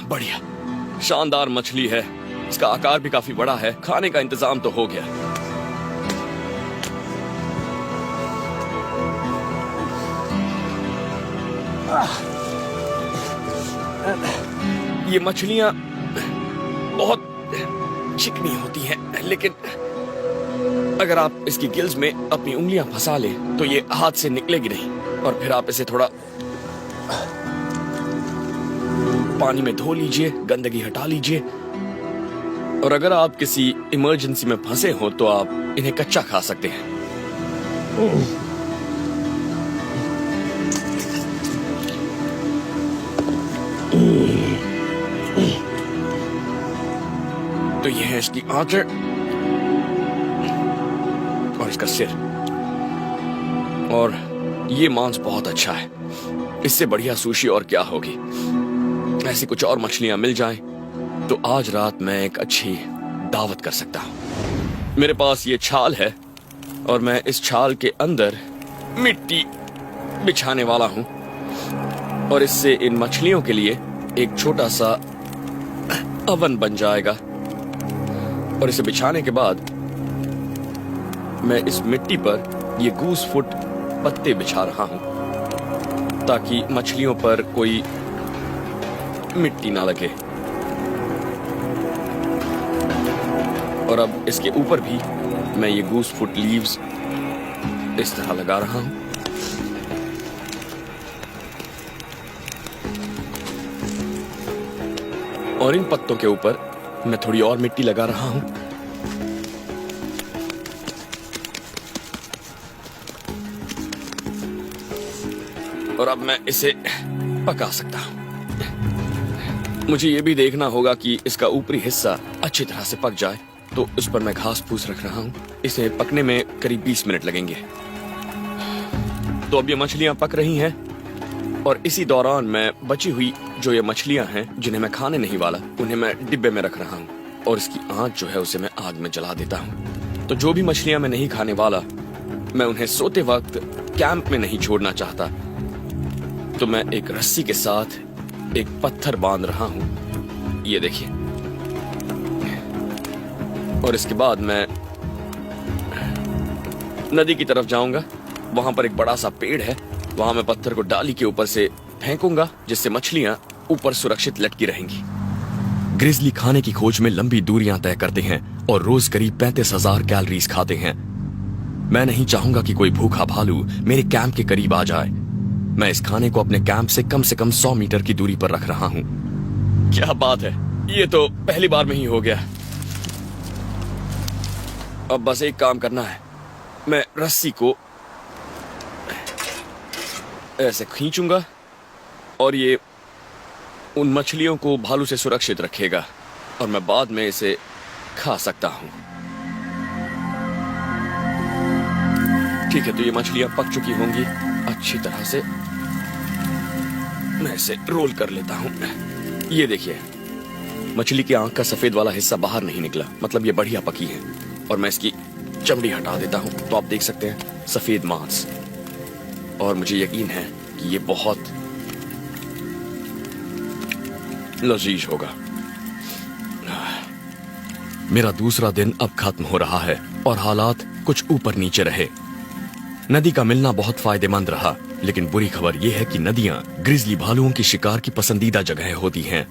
बढ़िया, शानदार मछली है। इसका आकार भी काफी बड़ा है। खाने का इंतजाम तो हो गया। ये मछलियां बहुत चिकनी होती हैं, लेकिन अगर आप इसकी गिल्स में अपनी उंगलियां फंसा ले तो ये हाथ से निकलेगी नहीं। और फिर आप इसे थोड़ा पानी में धो लीजिए, गंदगी हटा लीजिए। और अगर आप किसी इमरजेंसी में फंसे हो तो आप इन्हें कच्चा खा सकते हैं। तो ये है इसकी आंखें और इसका सिर। और ये मांस बहुत अच्छा है। इससे बढ़िया सुशी और क्या होगी। ऐसी कुछ और मछलियां मिल जाएं तो आज रात मैं एक अच्छी दावत कर सकता हूं। मेरे पास ये छाल है और मैं इस छाल के अंदर मिट्टी बिछाने वाला हूं। और इससे इन मछलियों के लिए एक छोटा सा अवन बन जाएगा। और इसे बिछाने के बाद मैं इस मिट्टी पर ये गूस फुट पत्ते बिछा रहा हूं ताकि मछलियों पर कोई मिट्टी ना लगे। और अब इसके ऊपर भी मैं ये गूस फुट लीव्स इस तरह लगा रहा हूं। और इन पत्तों के ऊपर मैं थोड़ी और मिट्टी लगा रहा हूं। और अब मैं इसे पका सकता हूं। मुझे यह भी देखना होगा कि इसका ऊपरी हिस्सा अच्छी तरह से पक जाए, तो उस पर मैं घास फूस रख रहा हूं। इसे पकने में करीब 20 मिनट लगेंगे। तो अब ये मछलियां पक रही हैं और इसी दौरान मैं बची हुई जो ये मछलियां हैं जिन्हें मैं खाने नहीं वाला, उन्हें मैं डिब्बे में रख रहा हूं। और इसकी आंच जो है उसे मैं आग में जला देता हूं। तो जो भी मछलियां मैं नहीं खाने वाला, मैं उन्हें सोते वक्त कैंप में नहीं छोड़ना चाहता। तो मैं एक रस्सी के साथ एक पत्थर बांध रहा हूं, ये देखिए। और इसके बाद मैं नदी की तरफ जाऊंगा। वहां पर एक बड़ा सा पेड़ है, वहां मैं पत्थर को डाली के ऊपर से फेंकूंगा, जिससे मछलियां ऊपर सुरक्षित लटकी रहेंगी। ग्रिजली खाने की खोज में लंबी दूरियां तय करते हैं और रोज करीब 35,000 कैलोरीज खाते हैं। मैं नहीं चाहूंगा कि कोई भूखा भालू मेरे कैंप के करीब आ जाए। मैं इस खाने को अपने कैंप से कम 100 मीटर की दूरी पर रख रहा हूं। क्या बात है, ये तो पहली बार में ही हो गया। अब बस एक काम करना है। मैं रस्सी को ऐसे खींचूंगा और ये उन मछलियों को भालू से सुरक्षित रखेगा और मैं बाद में इसे खा सकता हूं। ठीक है, तो ये मछलियां पक चुकी होंगी अच्छी तरह से। मैं इसे रोल कर लेता हूं। ये देखिए, मछली की आंख का सफेद वाला हिस्सा बाहर नहीं निकला, मतलब ये बढ़िया पकी है। और मैं इसकी चमड़ी हटा देता हूं, तो आप देख सकते हैं सफेद मांस। और मुझे यकीन है कि ये बहुत लजीज होगा। मेरा दूसरा दिन अब खत्म हो रहा है और हालात कुछ ऊपर नीचे रहे। नदी का मिलना बहुत फायदेमंद रहा, लेकिन बुरी खबर यह है कि नदियां ग्रिजली भालुओं की शिकार की पसंदीदा जगह होती हैं।